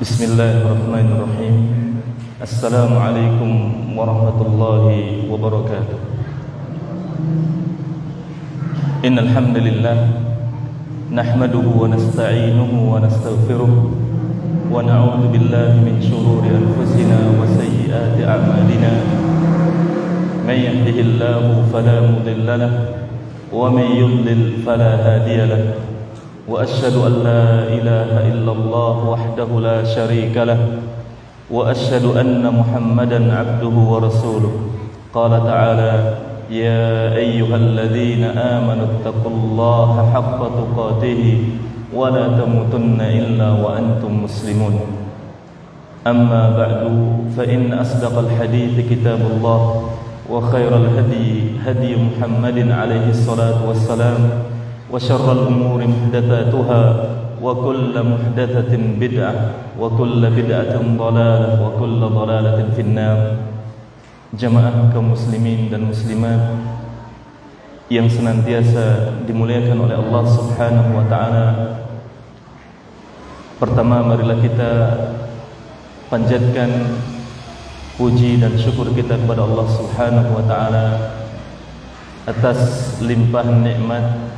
Bismillahirrahmanirrahim. Assalamualaikum warahmatullahi wabarakatuh. Innal hamdalillah nahmaduhu wa nasta'inuhu wa nastaghfiruh wa na'udzu billahi min shururi anfusina wa sayyiati a'malina. May yahdihillahu fala mudilla lahu wa may yudlil fala hadiya lahu. وأشهد أن لا إله إلا الله وحده لا شريك له وأشهد أن محمدا عبده ورسوله. قال تعالى: يا أيها الذين آمنوا اتقوا الله حق تقاته ولا تموتن إلا وأنتم مسلمون. أما بعد فإن أصدق الحديث كتاب الله وخير الهدي هدي محمد عليه الصلاة والسلام وشر الأمور محدثاتها وكل محدثة بدعة وكل بدعة ضلالة وكل ضلالة في النار. Jamaah kaum muslimin dan muslimat yang senantiasa dimuliakan oleh Allah Subhanahu wa taala. Pertama, marilah kita panjatkan puji dan syukur kita kepada Allah Subhanahu wa taala atas limpahan nikmat,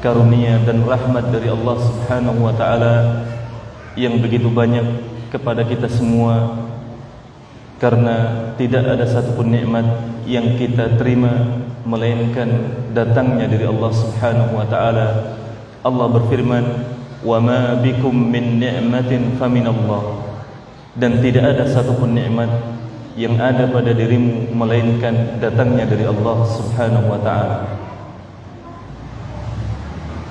karunia dan rahmat dari Allah Subhanahu wa taala yang begitu banyak kepada kita semua, karena tidak ada satupun nikmat yang kita terima melainkan datangnya dari Allah Subhanahu wa taala. Allah berfirman, "Wa ma bikum min ni'matin faminallah." Dan tidak ada satupun nikmat yang ada pada dirimu melainkan datangnya dari Allah Subhanahu wa taala.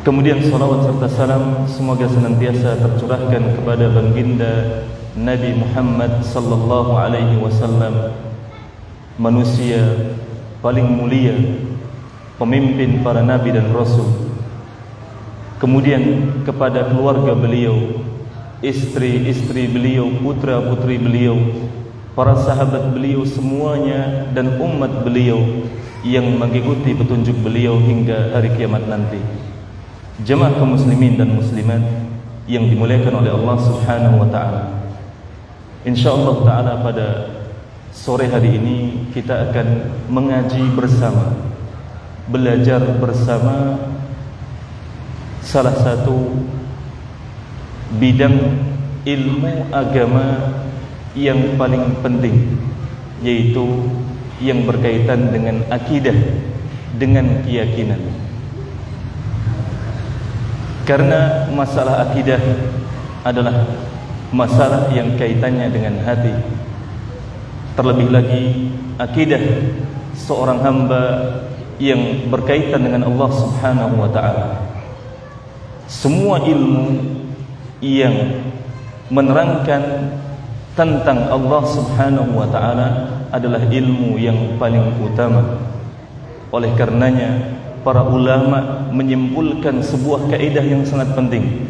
Kemudian salawat serta salam semoga senantiasa tercurahkan kepada baginda Nabi Muhammad sallallahu alaihi wasallam, manusia paling mulia, pemimpin para nabi dan rasul. Kemudian kepada keluarga beliau, istri-istri beliau, putra-putri beliau, para sahabat beliau semuanya, dan umat beliau yang mengikuti petunjuk beliau hingga hari kiamat nanti. Jemaah kaum muslimin dan muslimat yang dimuliakan oleh Allah Subhanahu wa taala. Insyaallah taala pada sore hari ini kita akan mengaji bersama, belajar bersama salah satu bidang ilmu agama yang paling penting, yaitu yang berkaitan dengan akidah, dengan keyakinan. Karena masalah akidah adalah masalah yang kaitannya dengan hati. Terlebih lagi akidah seorang hamba yang berkaitan dengan Allah Subhanahu wa taala. Semua ilmu yang menerangkan tentang Allah Subhanahu wa taala adalah ilmu yang paling utama. Oleh karenanya para ulama menyimpulkan sebuah kaidah yang sangat penting.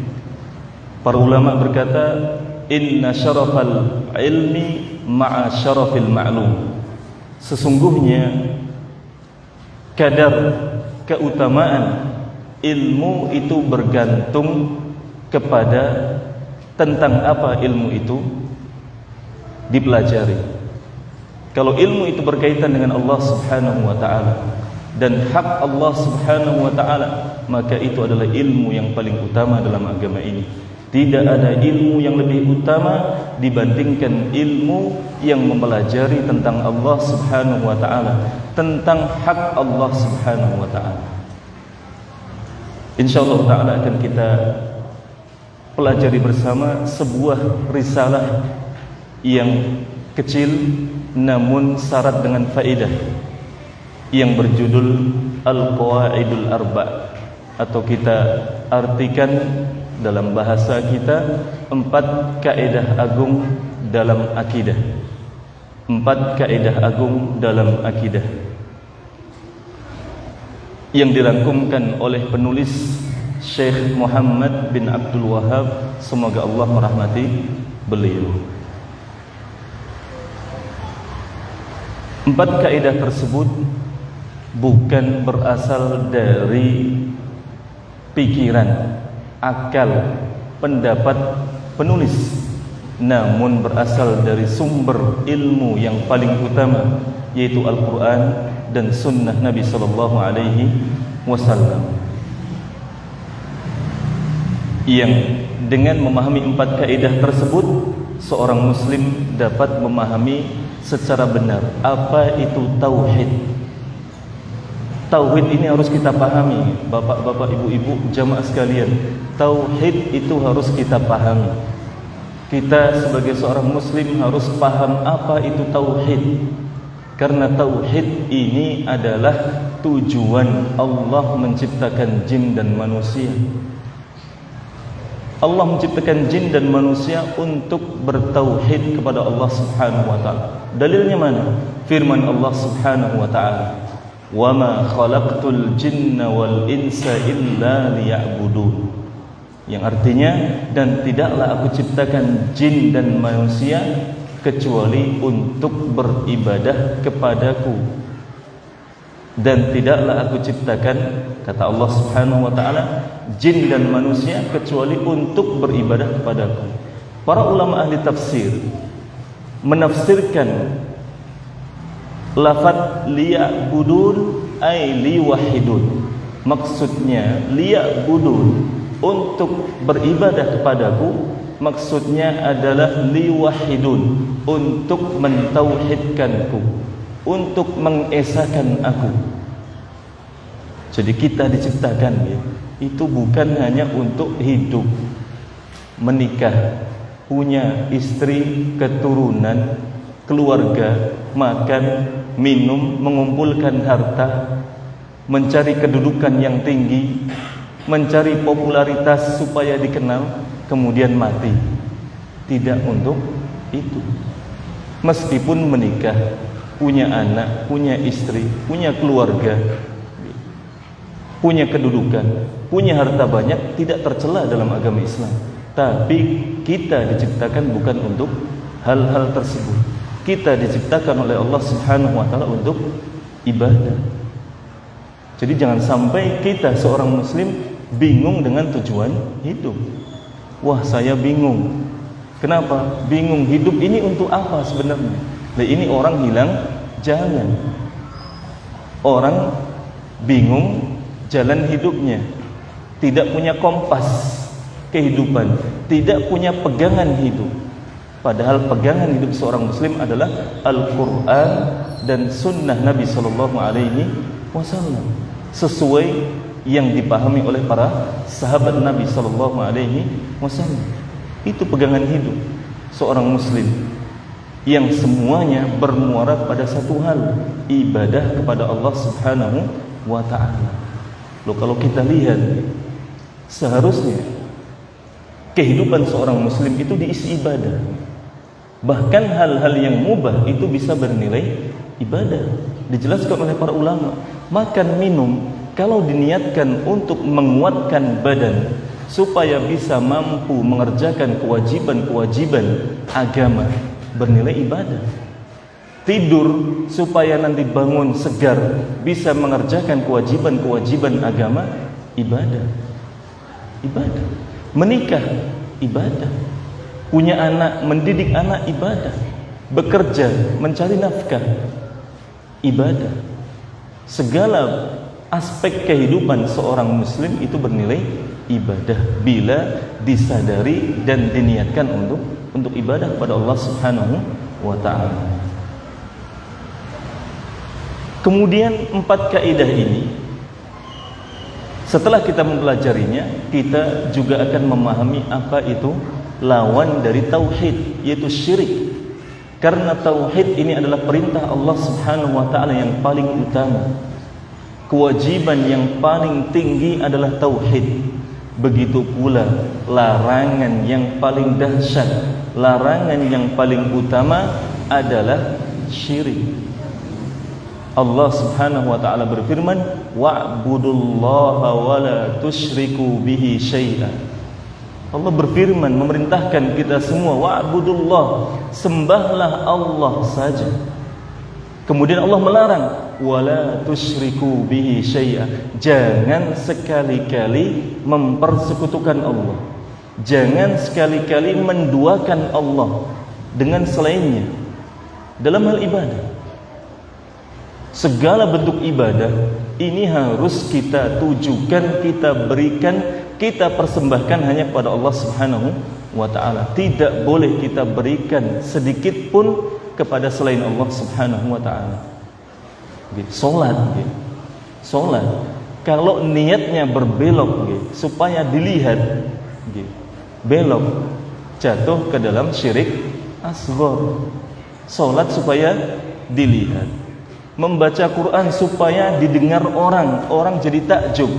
Para ulama berkata, inna syarafal ilmi ma'a syarafil ma'lum. Sesungguhnya kadar keutamaan ilmu itu bergantung kepada tentang apa ilmu itu dipelajari. Kalau ilmu itu berkaitan dengan Allah Subhanahu wa taala dan hak Allah Subhanahu wa taala, maka itu adalah ilmu yang paling utama dalam agama ini. Tidak ada ilmu yang lebih utama dibandingkan ilmu yang mempelajari tentang Allah Subhanahu wa taala, tentang hak Allah Subhanahu wa taala. Insyaallah taala akan kita pelajari bersama sebuah risalah yang kecil namun syarat dengan faedah, yang berjudul Al-Qawaidul Arba', atau kita artikan dalam bahasa kita 4 kaidah agung dalam akidah. 4 kaidah agung dalam akidah yang dirangkumkan oleh penulis Syekh Muhammad bin Abdul Wahhab, semoga Allah merahmati beliau. 4 kaidah tersebut bukan berasal dari pikiran, akal, pendapat penulis, namun berasal dari sumber ilmu yang paling utama, yaitu Al-Quran dan Sunnah Nabi Sallallahu Alaihi Wasallam. Yang dengan memahami 4 kaidah tersebut, seorang muslim dapat memahami secara benar apa itu tauhid. Tauhid ini harus kita pahami, bapak-bapak, ibu-ibu, jamaah sekalian. Tauhid itu harus kita pahami. Kita sebagai seorang muslim harus paham apa itu tauhid. Karena tauhid ini adalah tujuan Allah menciptakan jin dan manusia. Allah menciptakan jin dan manusia untuk bertauhid kepada Allah Subhanahu wa taala. Dalilnya mana? Firman Allah Subhanahu wa taala, "Wa ma khalaqtul jinna wal insa illa liya'budun." Yang artinya, dan tidaklah aku ciptakan jin dan manusia kecuali untuk beribadah kepadaku. Dan tidaklah aku ciptakan, kata Allah Subhanahu wa taala, jin dan manusia kecuali untuk beribadah kepadaku. Para ulama ahli tafsir menafsirkan lafaz liya'budun ay liwahidun. Maksudnya liya'budun, untuk beribadah kepadaku, maksudnya adalah liwahidun, untuk mentauhidkanku, untuk mengesahkan aku. Jadi kita diciptakan ya, itu bukan hanya untuk hidup, menikah, punya istri, keturunan, keluarga, makan, minum, mengumpulkan harta, mencari kedudukan yang tinggi, mencari popularitas supaya dikenal, kemudian mati. Tidak untuk itu. Meskipun menikah, punya anak, punya istri, punya keluarga, punya kedudukan, punya harta banyak, tidak tercela dalam agama Islam. Tapi kita diciptakan bukan untuk hal-hal tersebut. Kita diciptakan oleh Allah Subhanahu wa taala untuk ibadah. Jadi jangan sampai kita seorang muslim bingung dengan tujuan hidup. Wah, saya bingung. Kenapa? Bingung, hidup ini untuk apa sebenarnya? Nah, ini orang hilang jalan. Orang bingung jalan hidupnya, tidak punya kompas kehidupan, tidak punya pegangan hidup. Padahal pegangan hidup seorang muslim adalah Al-Quran dan Sunnah Nabi Sallallahu Alaihi Wasallam, sesuai yang dipahami oleh para sahabat Nabi Sallallahu Alaihi Wasallam. Itu pegangan hidup seorang muslim, yang semuanya bermuara pada satu hal, ibadah kepada Allah Subhanahu wa ta'ala. Loh, kalau kita lihat, seharusnya kehidupan seorang muslim itu diisi ibadah. Bahkan hal-hal yang mubah itu bisa bernilai ibadah. Dijelaskan oleh para ulama, makan minum kalau diniatkan untuk menguatkan badan supaya bisa mampu mengerjakan kewajiban-kewajiban agama, bernilai ibadah. Tidur supaya nanti bangun segar, bisa mengerjakan kewajiban-kewajiban agama, ibadah. Ibadah. Menikah, ibadah. Punya anak, mendidik anak, ibadah. Bekerja, mencari nafkah, ibadah. Segala aspek kehidupan seorang muslim itu bernilai ibadah bila disadari dan diniatkan untuk ibadah kepada Allah Subhanahu wa ta'ala. Kemudian 4 kaidah ini, setelah kita mempelajarinya, kita juga akan memahami apa itu lawan dari tauhid, yaitu syirik. Karena tauhid ini adalah perintah Allah Subhanahu wa ta'ala yang paling utama. Kewajiban yang paling tinggi adalah tauhid. Begitu pula larangan yang paling dahsyat, larangan yang paling utama adalah syirik. Allah Subhanahu wa ta'ala berfirman, wa'budullaha wa la tusyriku bihi syai'an. Allah berfirman, memerintahkan kita semua, wa'budullah, sembahlah Allah saja. Kemudian Allah melarang, wa la tusyriku bihi syai'an, jangan sekali-kali mempersekutukan Allah. Jangan sekali-kali menduakan Allah dengan selainnya dalam hal ibadah. Segala bentuk ibadah ini harus kita tujukan, kita berikan, kita persembahkan hanya kepada Allah Subhanahu wa ta'ala. Tidak boleh kita berikan sedikit pun kepada selain Allah Subhanahu wa ta'ala. Salat, salat kalau niatnya berbelok supaya dilihat, belok jatuh ke dalam syirik asghar. Salat supaya dilihat, membaca Quran supaya didengar orang, orang jadi takjub,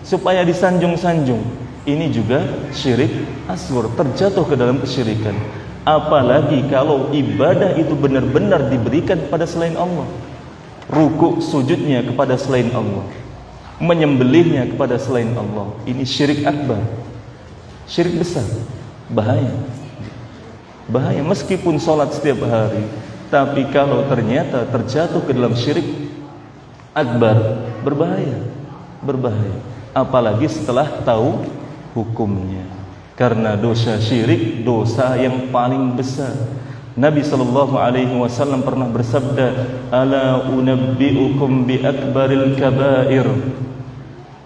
supaya disanjung-sanjung, ini juga syirik asghar, terjatuh ke dalam kesyirikan. Apalagi kalau ibadah itu benar-benar diberikan kepada selain Allah, rukuk sujudnya kepada selain Allah, menyembelihnya kepada selain Allah, ini syirik akbar, syirik besar. Bahaya, bahaya. Meskipun sholat setiap hari, tapi kalau ternyata terjatuh ke dalam syirik akbar, berbahaya, berbahaya. Apalagi setelah tahu hukumnya. Karena dosa syirik dosa yang paling besar. Nabi SAW pernah bersabda, "Ala unabbi'ukum bi akbaril kabair.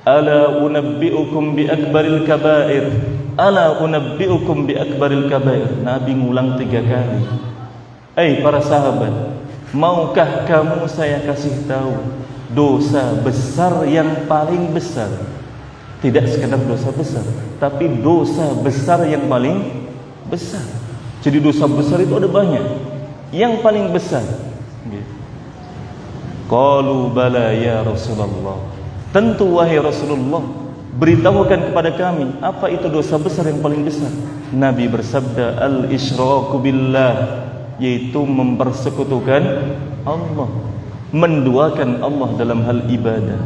Ala unabbi'ukum bi akbaril kabair. Ala unabbi'ukum bi akbaril kabair." Nabi ngulang 3 kali. Para sahabat, maukah kamu saya kasih tahu dosa besar yang paling besar? Tidak sekedar dosa besar, tapi dosa besar yang paling besar. Jadi dosa besar itu ada banyak. Yang paling besar, qalu bala ya Rasulullah. Tentu wahai Rasulullah, beritahukan kepada kami apa itu dosa besar yang paling besar. Nabi bersabda, al-isyraku billah, yaitu mempersekutukan Allah, menduakan Allah dalam hal ibadah,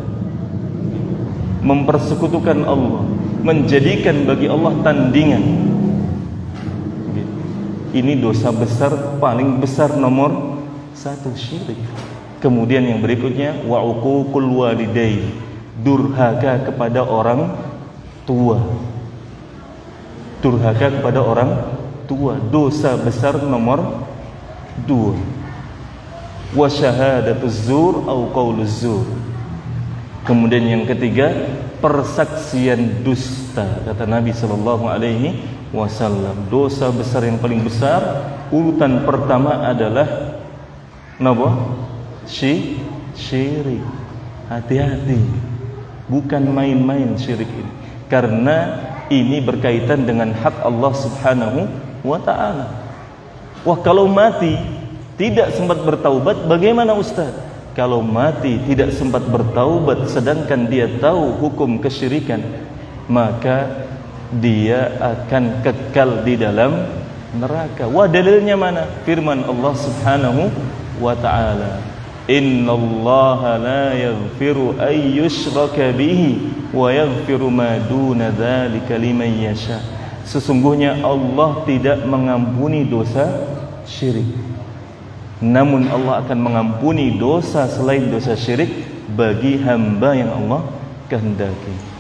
mempersekutukan Allah, menjadikan bagi Allah tandingan. Ini dosa besar paling besar nomor 1, syirik. Kemudian yang berikutnya, wa uququl walidain, durhaka kepada orang tua. Durhaka kepada orang tua, dosa besar nomor 2. Wa syahadatuz zur au qauluz zur. Kemudian yang ketiga, persaksian dusta. Kata Nabi SAW, dosa besar yang paling besar, urutan pertama adalah syirik. Hati-hati, bukan main-main syirik ini, karena ini berkaitan dengan hak Allah Subhanahu wa ta'ala. Wah, kalau mati tidak sempat bertaubat, bagaimana Ustaz? Kalau mati tidak sempat bertaubat sedangkan dia tahu hukum kesyirikan, maka dia akan kekal di dalam neraka. Wah, dalilnya mana? Firman Allah Subhanahu wa ta'ala, innallaha la yaghfiru ay yushraka bihi wa yaghfiru ma duna dzalika liman yasha. Sesungguhnya Allah tidak mengampuni dosa syirik, namun Allah akan mengampuni dosa selain dosa syirik bagi hamba yang Allah kehendaki.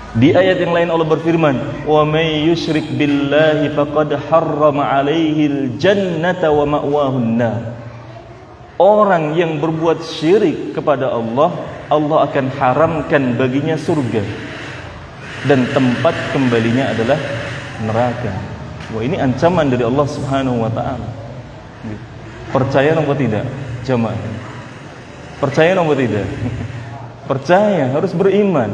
Di ayat yang lain Allah berfirman, wa may yusyrik billahi faqad harrama 'alaihil jannata wa ma'wahun nar. Orang yang berbuat syirik kepada Allah, Allah akan haramkan baginya surga dan tempat kembalinya adalah neraka. Wah, ini ancaman dari Allah Subhanahu wa ta'ala. Percaya atau tidak jemaah? Percaya atau tidak? Percaya, harus beriman.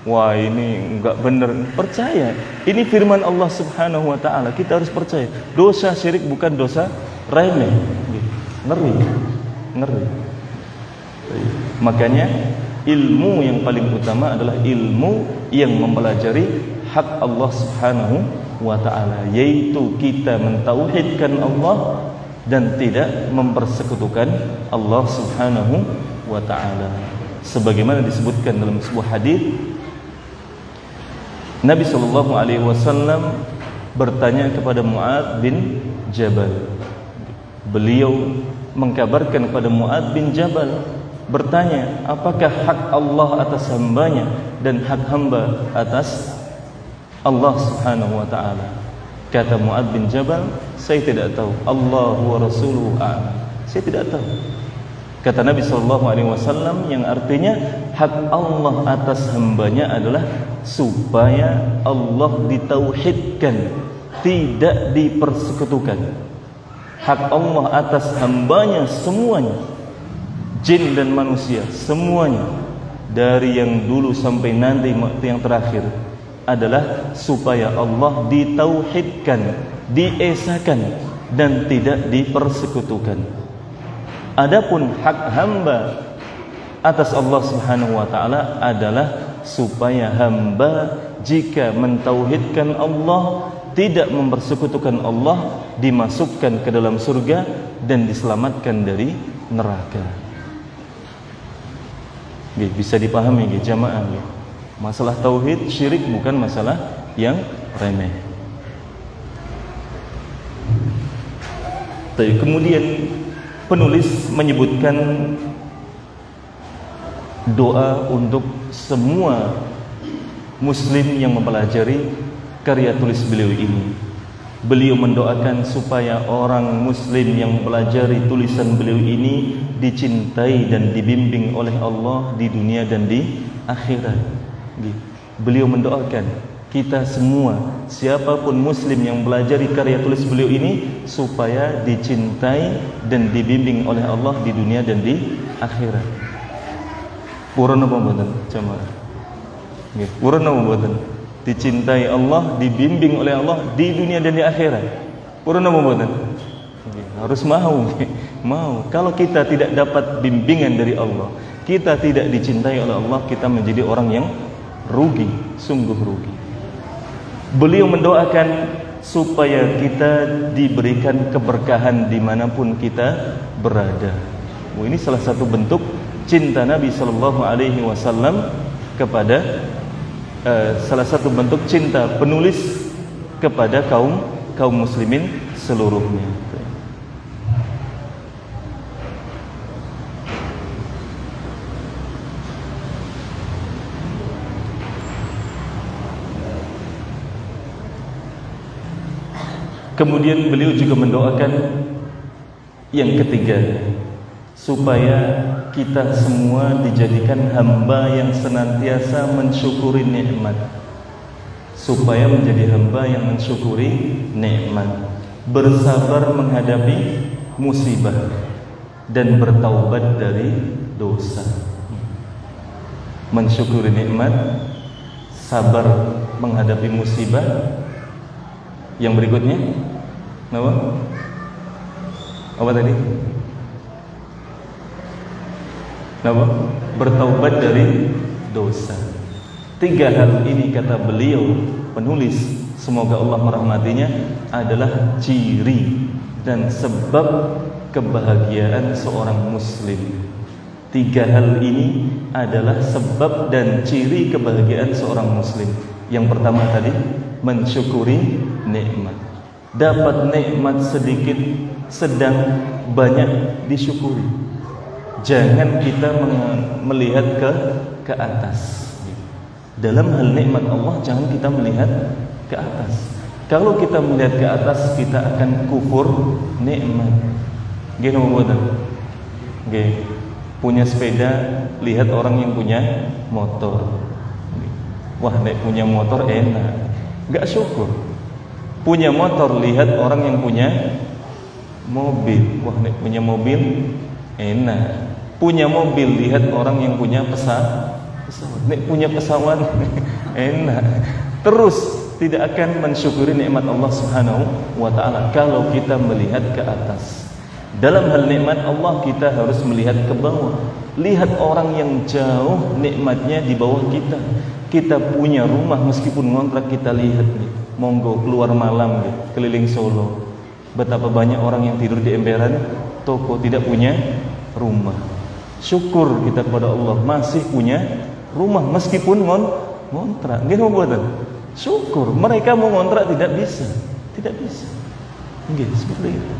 Wah, ini enggak benar. Percaya, ini firman Allah Subhanahu wa ta'ala, kita harus percaya. Dosa syirik bukan dosa remeh. Ngeri, ngeri. Makanya ilmu yang paling utama adalah ilmu yang mempelajari hak Allah Subhanahu wa ta'ala, yaitu kita mentauhidkan Allah dan tidak mempersekutukan Allah Subhanahu wa ta'ala. Sebagaimana disebutkan dalam sebuah hadis, Nabi SAW bertanya kepada Mu'adz bin Jabal. Beliau mengkabarkan kepada Mu'adz bin Jabal, bertanya, apakah hak Allah atas hambanya dan hak hamba atas Allah Subhanahu wa taala. Kata Mu'adz bin Jabal, saya tidak tahu. Allahu wa rasuluhu a'lam. Saya tidak tahu. Kata Nabi SAW yang artinya hak Allah atas hambanya adalah supaya Allah ditauhidkan, tidak dipersekutukan. Hak Allah atas hambanya semuanya, jin dan manusia semuanya, dari yang dulu sampai nanti yang terakhir, adalah supaya Allah ditauhidkan, diesakan, dan tidak dipersekutukan. Adapun hak hamba atas Allah Subhanahu wa taala adalah supaya hamba jika mentauhidkan Allah, tidak mempersekutukan Allah, dimasukkan ke dalam surga dan diselamatkan dari neraka. Bisa dipahami jamaah. Masalah tauhid syirik bukan masalah yang remeh. Kemudian penulis menyebutkan doa untuk semua muslim yang mempelajari karya tulis beliau ini. Beliau mendoakan supaya orang muslim yang mempelajari tulisan beliau ini dicintai dan dibimbing oleh Allah di dunia dan di akhirat. Beliau mendoakan kita semua, siapapun muslim yang mempelajari karya tulis beliau ini, supaya dicintai dan dibimbing oleh Allah di dunia dan di akhirat. Purana pembuatan jamaah. Purana pembuatan dicintai Allah, dibimbing oleh Allah di dunia dan di akhirat. Purana pembuatan. Harus mau. Kalau kita tidak dapat bimbingan dari Allah, kita tidak dicintai oleh Allah, kita menjadi orang yang rugi, sungguh rugi. Beliau mendoakan supaya kita diberikan keberkahan dimanapun kita berada. Ini salah satu bentuk cinta Nabi Sallallahu Alaihi Wasallam kepada salah satu bentuk cinta penulis kepada kaum muslimin seluruhnya. Kemudian beliau juga mendoakan yang ketiga, supaya kita semua dijadikan hamba yang senantiasa mensyukuri nikmat. Supaya menjadi hamba yang mensyukuri nikmat, bersabar menghadapi musibah, dan bertaubat dari dosa. Mensyukuri nikmat, sabar menghadapi musibah. Yang berikutnya apa tadi? Bertaubat dari dosa. 3 hal ini kata beliau penulis, semoga Allah merahmatinya, adalah ciri dan sebab kebahagiaan seorang muslim. 3 hal ini adalah sebab dan ciri kebahagiaan seorang muslim. Yang pertama tadi, mensyukuri nikmat. Dapat nikmat sedikit, sedang, banyak, disyukuri. Jangan kita melihat ke atas. Dalam hal nikmat Allah, jangan kita melihat ke atas. Kalau kita melihat ke atas, kita akan kufur nikmat. Gini membuat, punya sepeda, lihat orang yang punya motor. Wah, nek punya motor enak, gak syukur. Punya motor, lihat orang yang punya mobil. Wah, nek punya mobil enak. Punya mobil, lihat orang yang punya pesawat. Nek punya pesawat enak. Terus tidak akan mensyukuri nikmat Allah Subhanahu wa taala kalau kita melihat ke atas. Dalam hal nikmat Allah, kita harus melihat ke bawah. Lihat orang yang jauh nikmatnya di bawah kita. Kita punya rumah meskipun ngontrak, kita lihat nih. Monggo keluar malam nih, keliling Solo. Betapa banyak orang yang tidur di emperan toko, tidak punya rumah. Syukur kita kepada Allah masih punya rumah meskipun ngontrak. Nggih mboten? Syukur. Mereka mau ngontrak tidak bisa. Tidak bisa. Nggih, seperti itu.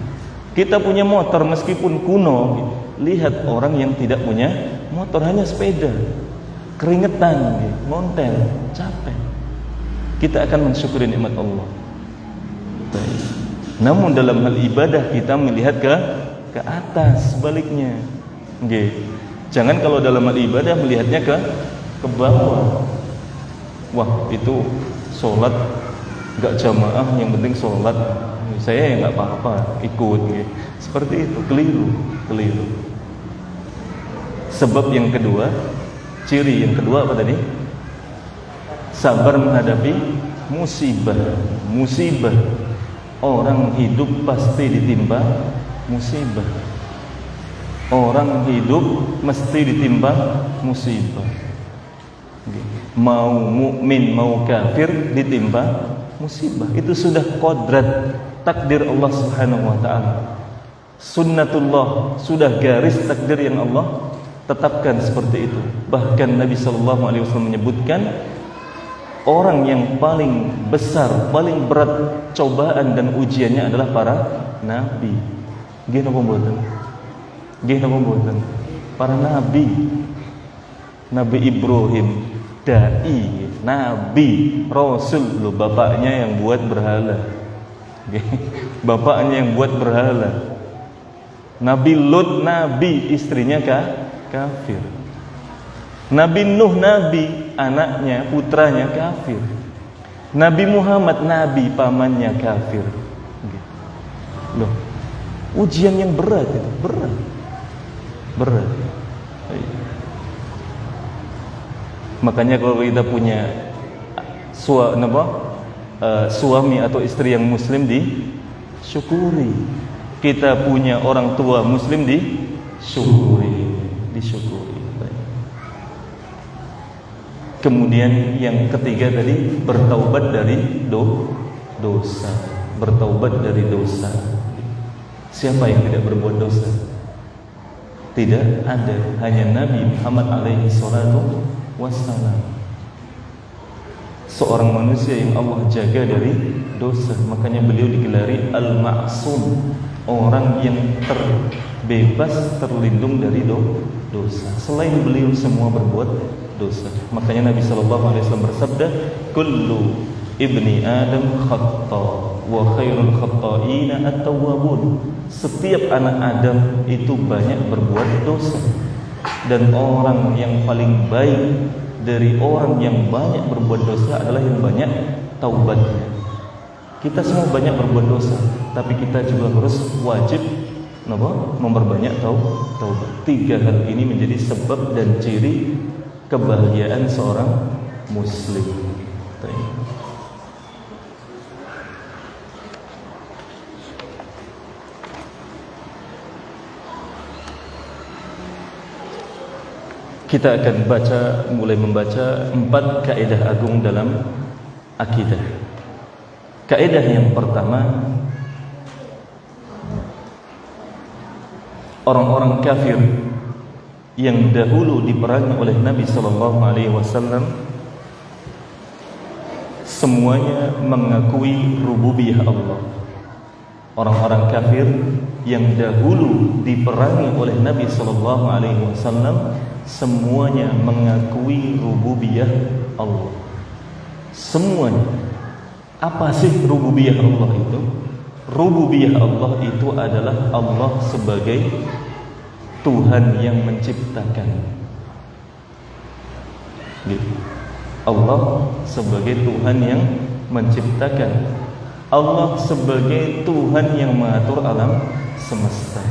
Kita punya motor meskipun kuno, lihat orang yang tidak punya motor, hanya sepeda, keringetan, ngonten, capek. kita akan mensyukuri nikmat Allah. Baik. Namun dalam hal ibadah kita melihat ke atas, sebaliknya. Nggih. Jangan kalau dalam hal ibadah melihatnya ke bawah. Wah, itu sholat enggak jamaah, yang penting sholat. Saya ya enggak apa-apa, ikut gitu. Seperti itu, keliru. Sebab yang kedua, ciri yang kedua apa tadi? Sabar menghadapi musibah. Orang hidup pasti ditimpa musibah. Orang hidup mesti ditimpa musibah. Mau mukmin mau kafir ditimpa musibah. Itu sudah kodrat takdir Allah Subhanahu wa taala. Sunnatullah, sudah garis takdir yang Allah tetapkan seperti itu. Bahkan Nabi sallallahu alaihi wasallam menyebutkan orang yang paling besar, paling berat cobaan dan ujiannya adalah para nabi. Nggih napa mboten? Para nabi. Nabi Ibrahim dai, nabi, rasul loh, bapaknya yang buat berhala. Bapaknya yang buat berhala. Nabi Lut nabi, istrinya kafir. Nabi Nuh nabi, anaknya, putranya kafir. Nabi Muhammad nabi, pamannya kafir. Loh, ujian yang berat itu, berat. Makanya kalau kita punya suami atau istri yang muslim disyukuri. Kita punya orang tua muslim disyukuri. Kemudian yang ketiga tadi, bertaubat dari dosa. Bertaubat dari dosa. Siapa yang tidak berbuat dosa? Tidak ada, hanya Nabi Muhammad alaihi salatu wassalam, seorang manusia yang Allah jaga dari dosa. Makanya beliau digelari Al-Ma'sum, orang yang terbebas, terlindung dari dosa. Selain beliau semua berbuat dosa. Makanya Nabi sallallahu alaihi wasallam bersabda, kullu ibni Adam khata wa khairul khata'ina at-tawwabun. Setiap anak Adam itu banyak berbuat dosa, dan orang yang paling baik dari orang yang banyak berbuat dosa adalah yang banyak taubatnya. Kita semua banyak berbuat dosa, tapi kita juga harus wajib memperbanyak taubat. Tiga hal ini menjadi sebab dan ciri kebahagiaan seorang muslim. Kita akan mulai membaca 4 kaidah agung dalam akidah. Kaidah yang pertama, orang-orang kafir yang dahulu diperangi oleh Nabi sallallahu alaihi wasallam semuanya mengakui rububiyah Allah. Orang-orang kafir yang dahulu diperangi oleh Nabi sallallahu alaihi wasallam semuanya mengakui rububiyah Allah. Semuanya. Apa sih rububiyah Allah itu? Rububiyah Allah itu adalah Allah sebagai Tuhan yang menciptakan. Allah sebagai Tuhan yang menciptakan. Allah sebagai Tuhan yang mengatur alam semesta.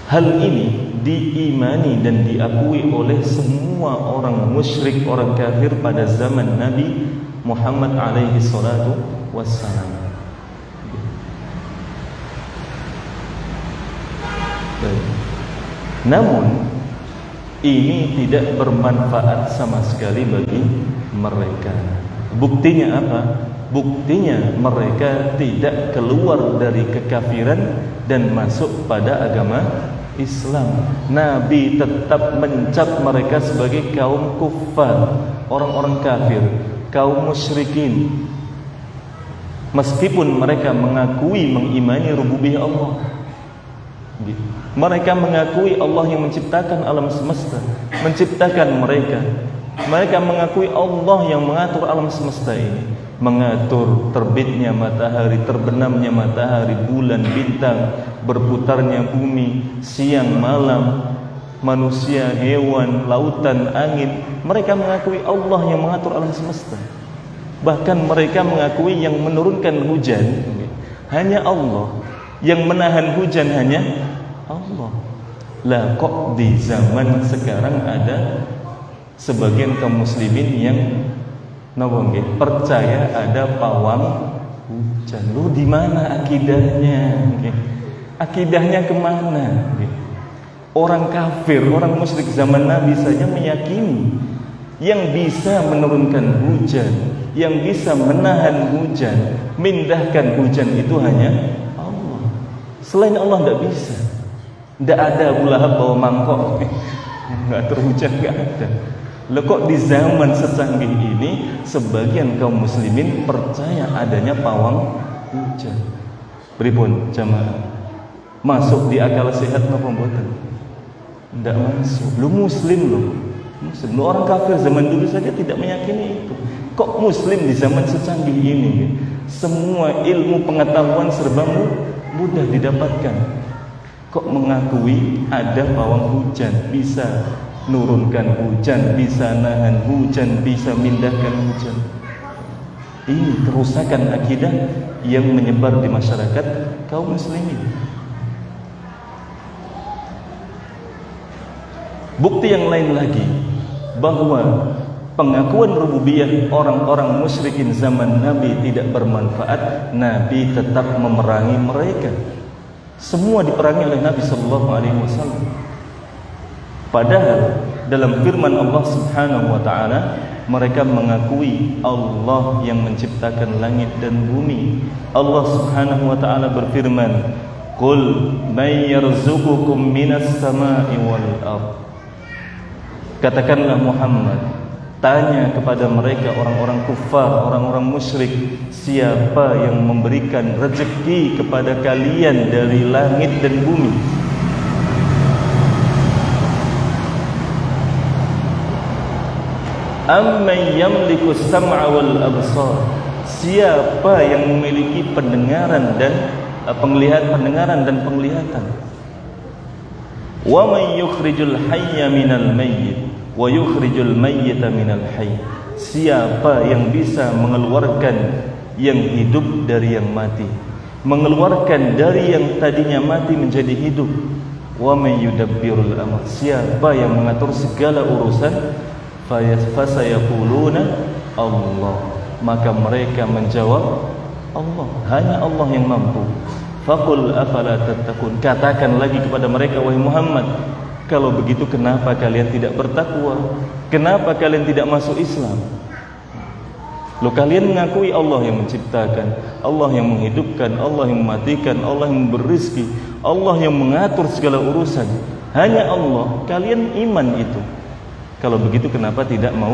Hal ini diimani dan diakui oleh semua orang musyrik, orang kafir pada zaman Nabi Muhammad alaihi salatu wassalam. Namun ini tidak bermanfaat sama sekali bagi mereka. Buktinya apa? Buktinya mereka tidak keluar dari kekafiran dan masuk pada agama Islam. Nabi tetap mencap mereka sebagai kaum kufar, orang-orang kafir, kaum musyrikin. Meskipun mereka mengakui mengimani rububiyah Allah, mereka mengakui Allah yang menciptakan alam semesta, menciptakan mereka, Mereka mengakui Allah yang mengatur alam semesta ini, mengatur terbitnya matahari, terbenamnya matahari, bulan, bintang, berputarnya bumi, siang, malam, manusia, hewan, lautan, angin. Mereka mengakui Allah yang mengatur alam semesta. Bahkan mereka mengakui yang menurunkan hujan hanya Allah, yang menahan hujan hanya Allah. Lah kok di zaman sekarang ada sebagian kaum muslimin yang percaya ada pawang hujan. Lu di mana akidahnya? Akidahnya kemana? Orang kafir, orang musyrik zaman Nabi saja meyakini yang bisa menurunkan hujan, yang bisa menahan hujan, mindahkan hujan itu hanya Allah. Selain Allah tidak bisa. Tidak ada Abu Lahab bawa mangkok nggak terhujan, nggak ada. Loh kok di zaman secanggih ini sebagian kaum muslimin percaya adanya pawang hujan? Pripun jamaah? Masuk di akal sehat napa mboten? Tidak masuk. Lu muslim loh. Muslim. Lu orang kafir zaman dulu saja tidak meyakini itu. Kok muslim di zaman secanggih ini? Semua ilmu pengetahuan serba mudah didapatkan. Kok mengakui ada pawang hujan, bisa nurunkan hujan, bisa nahan hujan, bisa mindahkan hujan. Ini kerusakan akidah yang menyebar di masyarakat kaum muslimin. Bukti yang lain lagi bahwa pengakuan rububiyah orang-orang musyrikin zaman Nabi tidak bermanfaat. Nabi tetap memerangi mereka. Semua diperangi oleh Nabi sallallahu alaihi wasallam. Padahal dalam firman Allah Subhanahu wa taala, mereka mengakui Allah yang menciptakan langit dan bumi. Allah Subhanahu wa taala berfirman, "Qul may yarzuqukum minas sama'i wal ardh." Katakanlah Muhammad, tanya kepada mereka orang-orang kufar, orang-orang musyrik, siapa yang memberikan rezeki kepada kalian dari langit dan bumi? Amman yamliku sam'a wal absar? Siapa yang memiliki pendengaran dan pendengaran dan penglihatan? Wa man yukhrijul hayya minal mayyit wa yukhrijul mayyita minal hayy? Siapa yang bisa mengeluarkan yang hidup dari yang mati, mengeluarkan dari yang tadinya mati menjadi hidup? Wa may yudabbirul amr? Siapa yang mengatur segala urusan? Fasayaquluna Allah. Maka mereka menjawab Allah. Hanya Allah yang mampu. Faqul afala tattaqun? Katakan lagi kepada mereka, wahai Muhammad, kalau begitu kenapa kalian tidak bertakwa? Kenapa kalian tidak masuk Islam? Loh, kalian mengakui Allah yang menciptakan, Allah yang menghidupkan, Allah yang mematikan, Allah yang memberi rezeki, Allah yang mengatur segala urusan. Hanya Allah. Kalian iman itu. Kalau begitu kenapa tidak mau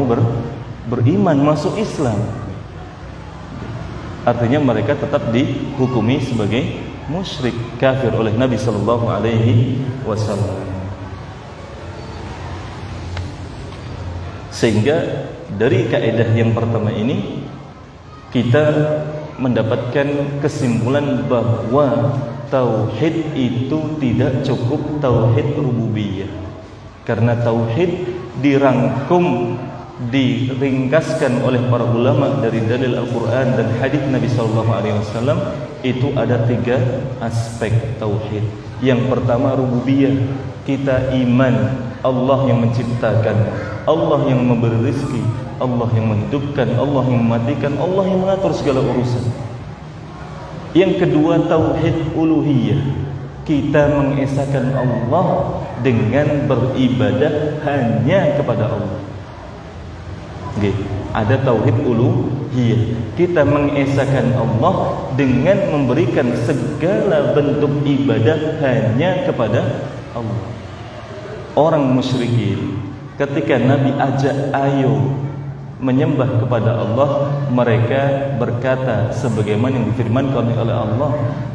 beriman, masuk Islam? Artinya mereka tetap dihukumi sebagai musyrik, kafir oleh Nabi sallallahu alaihi wasallam. Sehingga dari kaidah yang pertama ini kita mendapatkan kesimpulan bahwa tauhid itu tidak cukup tauhid rububiyah. Karena tauhid dirangkum, diringkaskan oleh para ulama dari dalil Al-Quran dan hadis Nabi SAW. Itu ada 3 aspek tauhid. Yang pertama rububiyah, kita iman Allah yang menciptakan, Allah yang memberi rezeki, Allah yang menghidupkan, Allah yang mematikan, Allah yang mengatur segala urusan. Yang kedua tauhid uluhiyah, kita mengesahkan Allah dengan beribadah hanya kepada Allah. Ada tauhid uluhiyah, kita mengesahkan Allah dengan memberikan segala bentuk ibadah hanya kepada Allah. Orang musyrikin ketika Nabi ajak ayo menyembah kepada Allah, mereka berkata sebagaimana yang difirmankan oleh Allah,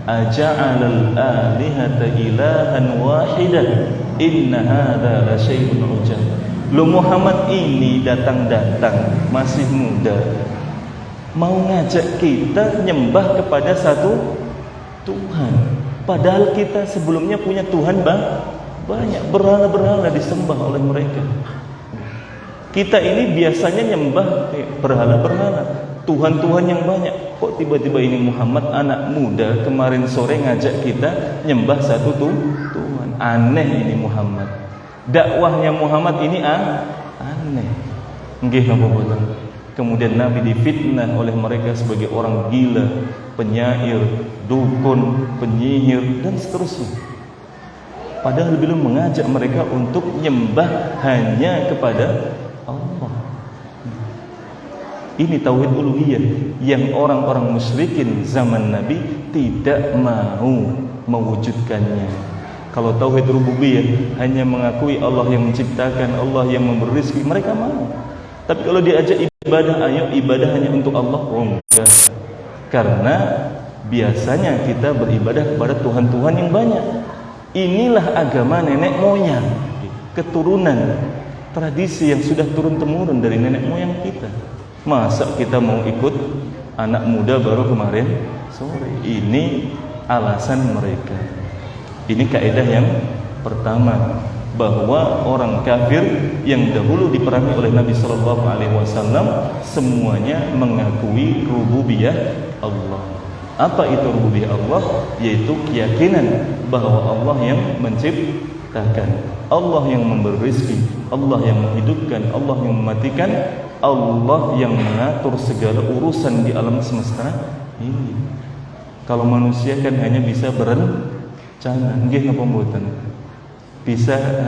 aja'alal alihata ilahan wahidah inna hadza la syai'un ujab. Lo Muhammad ini datang-datang masih muda, mau ngajak kita nyembah kepada satu Tuhan. Padahal kita sebelumnya punya Tuhan banyak, berhala-berhala disembah oleh mereka. Kita ini biasanya nyembah berhala-berhala, Tuhan-Tuhan yang banyak. Kok tiba-tiba ini Muhammad anak muda kemarin sore ngajak kita nyembah satu Tuhan. Aneh ini Muhammad. Dakwahnya Muhammad ini aneh. Nggih napa boten? Kemudian Nabi difitnah oleh mereka sebagai orang gila, penyair, dukun, penyihir dan seterusnya. Padahal belum mengajak mereka untuk nyembah hanya kepada Allah. Ini tauhid uluhiyah yang orang-orang musyrikin zaman Nabi tidak mau mewujudkannya. Kalau tauhid rububiyah hanya mengakui Allah yang menciptakan, Allah yang memberi rezeki, mereka mau. Tapi kalau diajak ibadah, ayo ibadah hanya untuk Allah, oh enggak. Karena biasanya kita beribadah kepada Tuhan-Tuhan yang banyak. Inilah agama nenek moyang, keturunan, tradisi yang sudah turun-temurun dari nenek moyang kita. Masa kita mau ikut anak muda baru kemarin sore? Ini alasan mereka. Ini kaidah yang pertama, bahwa orang kafir yang dahulu diperangi oleh Nabi sallallahu alaihi wasallam semuanya mengakui rububiyah Allah. Apa itu rububiyah Allah? Yaitu keyakinan bahwa Allah yang menciptakan, Allah yang memberi rezeki, Allah yang menghidupkan, Allah yang mematikan, Allah yang mengatur segala urusan di alam semesta ini. Kalau manusia kan hanya bisa berencana, nggih napa mboten?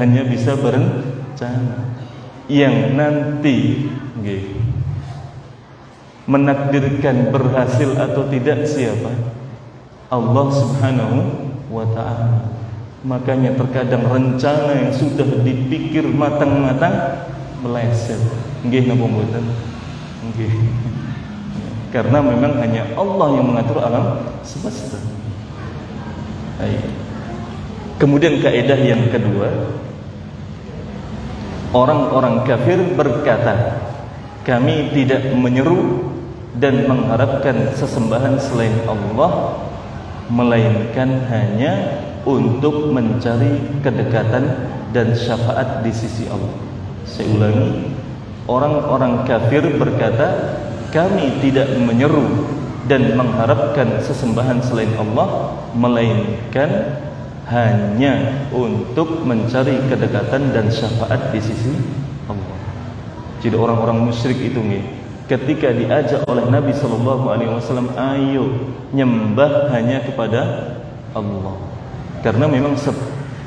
Hanya bisa berencana. Yang nanti nggih menakdirkan berhasil atau tidak siapa? Allah Subhanahu wa ta'ala. Makanya terkadang rencana yang sudah dipikir matang-matang meleset. Nggih napa mboten? Nggih. Karena memang hanya Allah yang mengatur alam semesta. Baik. Kemudian kaidah yang kedua, orang-orang kafir berkata, kami tidak menyeru dan mengharapkan sesembahan selain Allah, melainkan hanya untuk mencari kedekatan dan syafaat di sisi Allah. Saya ulangi, orang-orang kafir berkata, kami tidak menyeru dan mengharapkan sesembahan selain Allah, melainkan hanya untuk mencari kedekatan dan syafaat di sisi Allah. Jadi orang-orang musyrik itu nih, ketika diajak oleh Nabi sallallahu alaihi wasallam, ayo nyembah hanya kepada Allah. Karena memang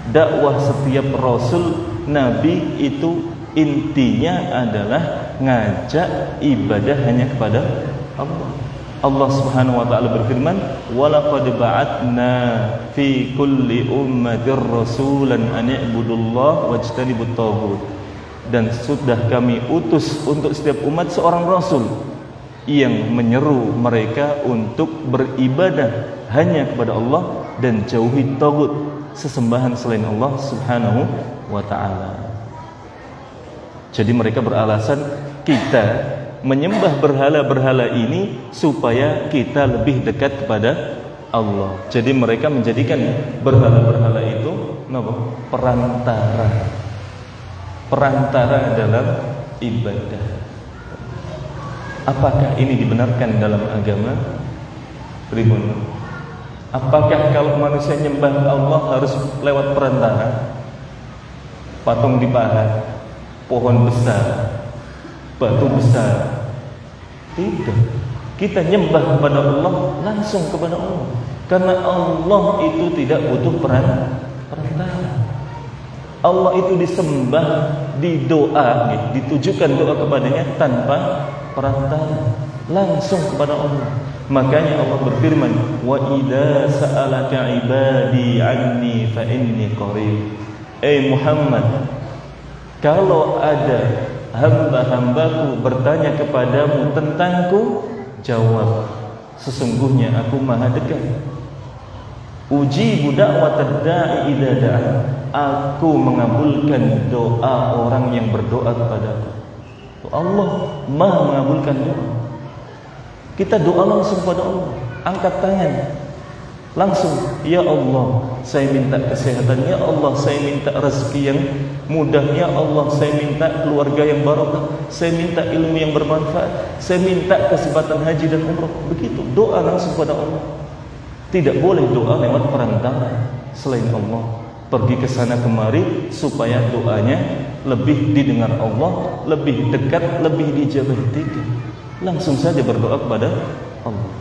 dakwah setiap rasul nabi itu intinya adalah ngajak ibadah hanya kepada Allah. Allah Subhanahu wa ta'ala berfirman, "Walaqad ba'atna fi kulli ummatir rasulan an i'budullaha wajtanibut taghut." Dan sudah kami utus untuk setiap umat seorang rasul yang menyeru mereka untuk beribadah hanya kepada Allah dan jauhi taghut, sesembahan selain Allah Subhanahu wa ta'ala. Jadi mereka beralasan kita menyembah berhala-berhala ini supaya kita lebih dekat kepada Allah. Jadi mereka menjadikan berhala-berhala itu perantara dalam ibadah. Apakah ini dibenarkan dalam agama? Pribun. Apakah kalau manusia nyembah Allah harus lewat perantara? Patung dipahat, pohon besar, batu besar? Tidak. Kita nyembah kepada Allah langsung kepada Allah, karena Allah itu tidak butuh perantara. Allah itu disembah, didoa, ditujukan doa kepadanya tanpa perantara, langsung kepada Allah. Makanya Allah berfirman, wa idza sa'alaka ibadi anni fa inni qarib. Muhammad, kalau ada hamba-hambaku bertanya kepadamu tentangku, jawab, sesungguhnya aku maha dekat. Ujibu da'watad da'i idza da'a. Aku mengabulkan doa orang yang berdoa kepadaku. Allah Maha mengabulkan doa. Kita doa langsung pada Allah, angkat tangan langsung, ya Allah saya minta kesehatan, ya Allah saya minta rezeki yang mudah, ya Allah saya minta keluarga yang barakah, saya minta ilmu yang bermanfaat, saya minta kesempatan haji dan umrah. Begitu doa langsung pada Allah. Tidak boleh doa lewat perantara selain Allah, pergi ke sana kemari supaya doanya lebih didengar Allah, lebih dekat, lebih dijabah. Tidak, langsung saja berdoa kepada Allah.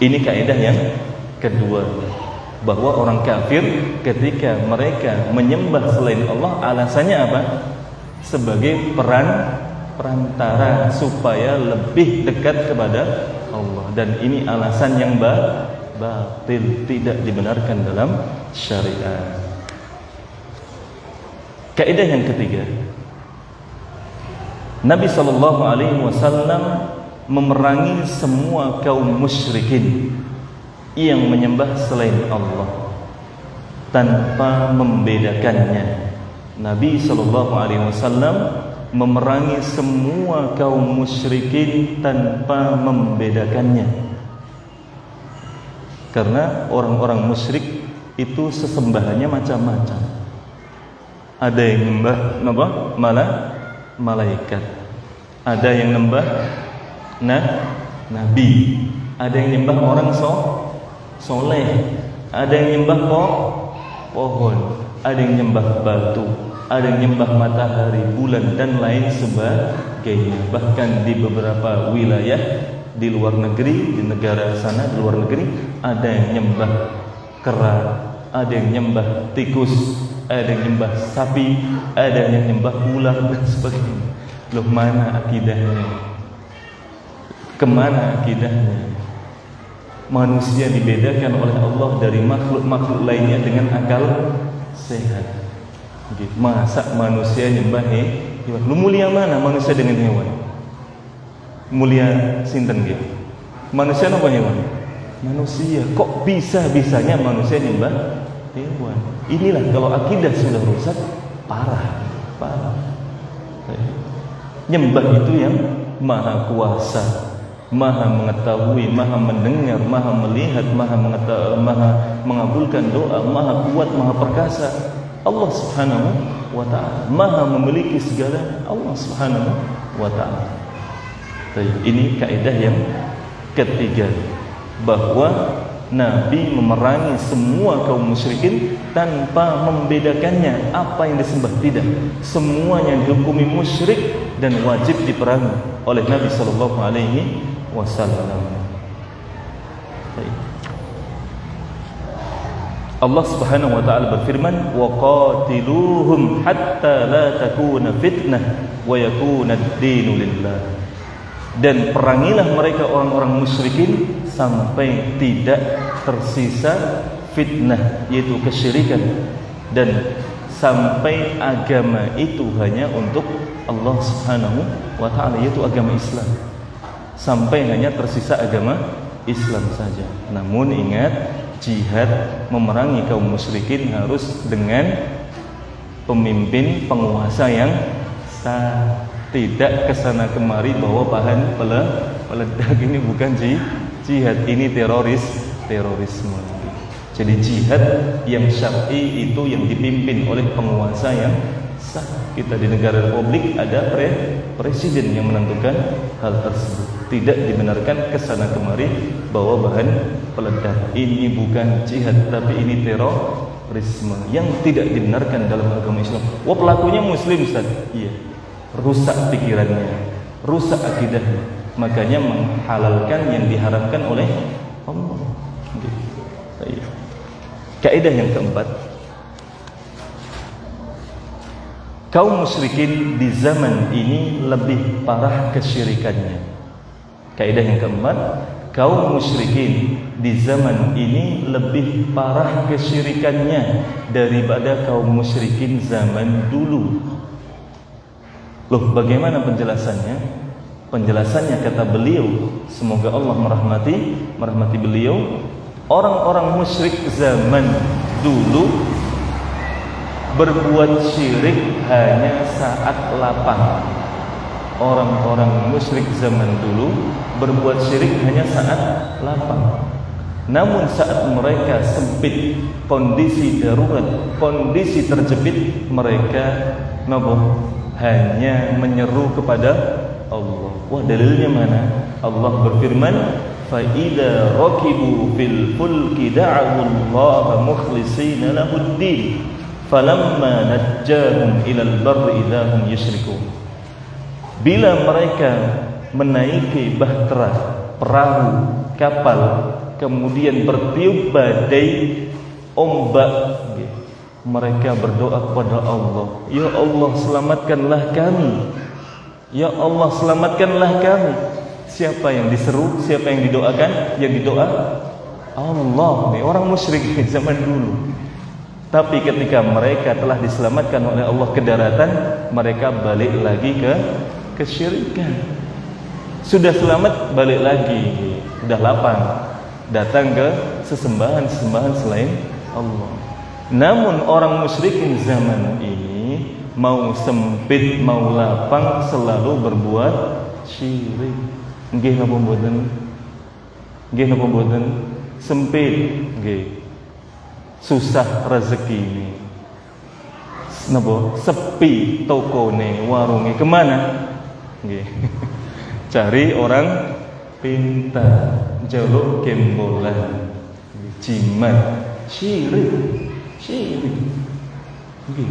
Ini kaidah yang kedua, bahwa orang kafir ketika mereka menyembah selain Allah, alasannya apa? Sebagai perantara supaya lebih dekat kepada Allah. Dan ini alasan yang batil, tidak dibenarkan dalam syariat. Kaidah yang ketiga, Nabi SAW memerangi semua kaum musyrikin yang menyembah selain Allah tanpa membedakannya. Nabi SAW memerangi semua kaum musyrikin tanpa membedakannya, karena orang-orang musyrik itu sesembahannya macam-macam. Ada yang nyembah malaikat, ada yang nyembah nabi, ada yang nyembah orang soleh, ada yang nyembah pohon, ada yang nyembah batu, ada yang nyembah matahari, bulan dan lain sebagainya. Bahkan di beberapa wilayah di luar negeri, di negara sana di luar negeri, ada yang nyembah kera, ada yang nyembah tikus, ada yang nyembah sapi, ada yang nyembah ular dan sebagainya. Loh, mana akidahnya? Kemana akidahnya? Manusia dibedakan oleh Allah dari makhluk-makhluk lainnya dengan akal sehat. Masa manusia nyembah hewan? Lu mulia mana manusia dengan hewan? Mulia sinten gitu? Manusia apa hewan? Manusia. Kok bisa-bisanya manusia nyembah hewan? Inilah kalau akidah sudah rusak, parah. Nyembah itu yang maha kuasa, maha mengetahui, maha mendengar, maha melihat, maha mengabulkan doa, maha kuat, maha perkasa. Allah Subhanahu wa ta'ala maha memiliki segala. Allah Subhanahu wa ta'ala. Ini kaidah yang ketiga, bahwa Nabi memerangi semua kaum musyrikin tanpa membedakannya apa yang disembah. Tidak, semuanya dihukumi musyrik dan wajib diperangi oleh Nabi sallallahu alaihi wasallam. Allah Subhanahu wa taala berfirman, "Wa qatiluhum hatta la takuna fitnah wa yakuna ad-dinu lillah." Dan perangilah mereka orang-orang musyrikin sampai tidak tersisa fitnah, yaitu kesyirikan, dan sampai agama itu hanya untuk Allah Subhanahu wa ta'ala, yaitu agama Islam. Sampai hanya tersisa agama Islam saja. Namun ingat, jihad memerangi kaum musyrikin harus dengan pemimpin penguasa yang sah. Tidak kesana kemari bawa bahan peledak. Ini bukan jihad, ini terorisme. Jadi jihad yang syar'i itu yang dipimpin oleh penguasa yang sah. Kita di negara republik ada presiden yang menentukan hal tersebut. Tidak dibenarkan kesana kemari bawa bahan peledak. Ini bukan jihad, tapi ini terorisme yang tidak dibenarkan dalam agama Islam. Wah, pelakunya muslim, Ustaz. Iya. Rusak pikirannya, rusak akidahnya, makanya menghalalkan yang diharamkan oleh Allah. Kaidah yang keempat, kaum musyrikin di zaman ini lebih parah kesyirikannya. Kaidah yang keempat, kaum musyrikin di zaman ini lebih parah kesyirikannya daripada kaum musyrikin zaman dulu. Loh, bagaimana penjelasannya? Penjelasannya kata beliau, semoga Allah merahmati beliau, orang-orang musyrik zaman dulu berbuat syirik hanya saat lapang. Orang-orang musyrik zaman dulu berbuat syirik hanya saat lapang. Namun saat mereka sempit, kondisi darurat, kondisi terjepit, mereka hanya menyeru kepada Allah. Wah, dalilnya mana? Allah berfirman, فَإِذَا رَكِبُوا فِي الْفُلْكِ دَعَوُا اللَّهَ مُخْلِصِينَ لَهُ الدِّينَ فَلَمَّا نَجَّاهُمْ إِلَى الْبَرِّ إِذَا هُمْ يُشْرِكُونَ. Bila mereka menaiki bahtera, perahu, kapal, kemudian bertiup badai, ombak, mereka berdoa kepada Allah, ya Allah selamatkanlah kami, ya Allah selamatkanlah kami. Siapa yang diseru, siapa yang didoakan? Yang didoa Allah. Orang musyrik zaman dulu. Tapi ketika mereka telah diselamatkan oleh Allah ke daratan, mereka balik lagi ke kesyirikan. Sudah selamat, balik lagi, sudah lapang, datang ke sesembahan selain Allah. Namun orang musyrikin zaman ini mau sempit mau lapang selalu berbuat syirik. Nggih napa mboten? Nggih napa mboten? Sempit nggih. Susah rezeki ini. Napa? Sepi tokone, warunge, kemana? Nggih. Cari orang pintar, jaluk gembolan, jimat, syirik. Nggih.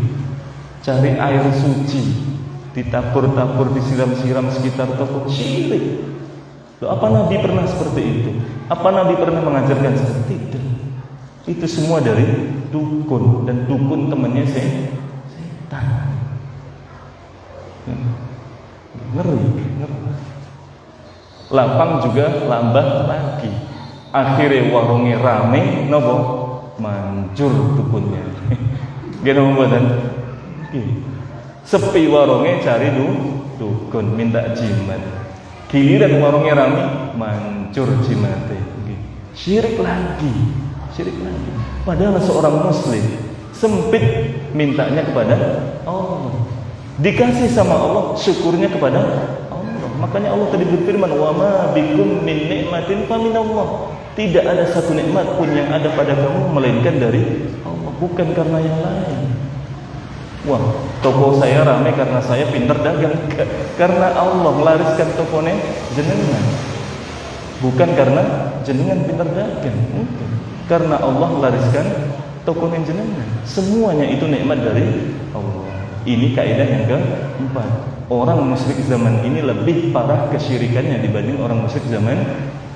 Cari air suci, ditabur-tabur, disiram-siram sekitar toko, syirik. Loh, apa Nabi pernah seperti itu? Apa Nabi pernah mengajarkan seperti itu? Itu semua dari dukun, dan dukun temannya setan. Ngeri. Lapang juga lambah lagi. Akhirnya warungnya rame, nopo manjur dukunnya. Gimana mboten? Sepi warungnya, cari dukun, minta jimat. Giliran warungnya rame, mancur jimate. Syirik lagi. Padahal seorang muslim sempit, mintanya kepada Allah. Dikasih sama Allah, syukurnya kepada Allah. Makanya Allah tadi berfirman, "Wa ma bikum min nikmatin fa minallah." Tidak ada satu nikmat pun yang ada pada kamu melainkan dari Allah, bukan karena yang lain. Wah, toko saya ramai karena saya pintar dagang. Karena Allah lariskan tokonya jenengan, bukan karena jenengan pintar dagang. Karena Allah lariskan tokonya jenengan. Semuanya itu nikmat dari Allah. Ini kaidah yang keempat. Orang musyrik zaman ini lebih parah kesyirikannya dibanding orang musyrik zaman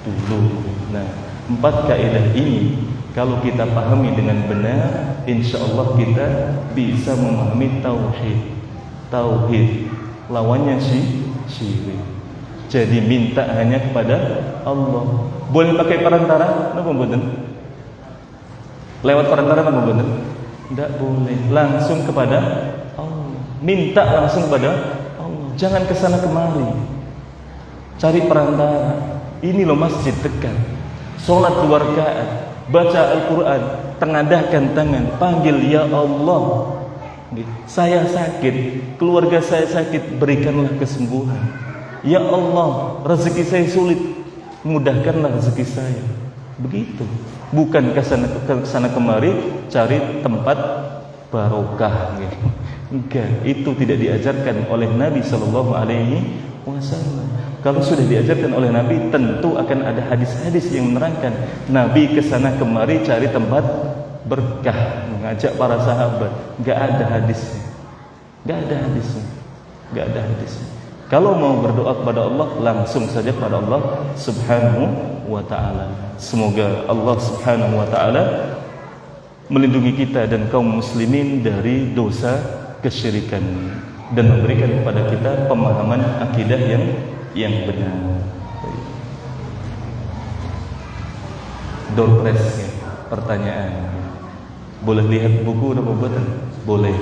dulu. Nah, 4 kaidah ini kalau kita pahami dengan benar, insya Allah kita bisa memahami tauhid. Lawannya syirik. Jadi minta hanya kepada Allah. Boleh pakai perantara? Napa mboten? Lewat perantara napa mboten? Tidak boleh. Langsung kepada Allah. Minta langsung kepada Allah. Jangan kesana kemari. Cari perantara. Ini loh masjid dekat. Sholat 2 rakaat. Baca Al-Quran, tengadahkan tangan, panggil ya Allah, saya sakit, keluarga saya sakit, berikanlah kesembuhan. Ya Allah, rezeki saya sulit, mudahkanlah rezeki saya. Begitu. Bukan kesana kemari cari tempat barokah. Enggak, itu tidak diajarkan oleh Nabi SAW. Kalau sudah diajarkan oleh Nabi, tentu akan ada hadis-hadis yang menerangkan Nabi kesana kemari cari tempat berkah, mengajak para sahabat. Gak ada hadisnya. Kalau mau berdoa kepada Allah, langsung saja kepada Allah Subhanahu wa ta'ala. Semoga Allah Subhanahu wa ta'ala melindungi kita dan kaum muslimin dari dosa kesyirikan dan memberikan kepada kita pemahaman akidah yang benar. Door prize ya, pertanyaan. Boleh lihat buku atau buatan? Boleh,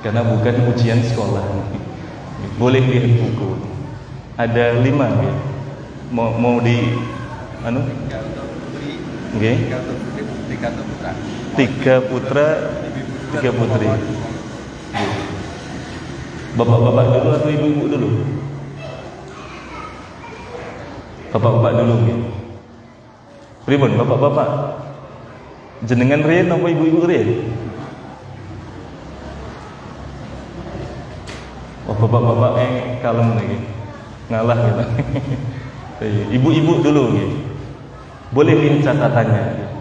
karena bukan ujian sekolah. Boleh lihat buku. Ada 5 ya. Mau di anu? Tiga atau putra. 3 putra, 3 putri. Bapak-bapak dulu atau ibu-ibu dulu? Bapak-bapak dulu nggih. Pripun bapak-bapak? Jenengan riyen apa ibu-ibu riyen? Oh, bapak-bapak kalem lagi. Ngalah gitu. Ibu-ibu dulu nggih. Boleh lihat catatannya.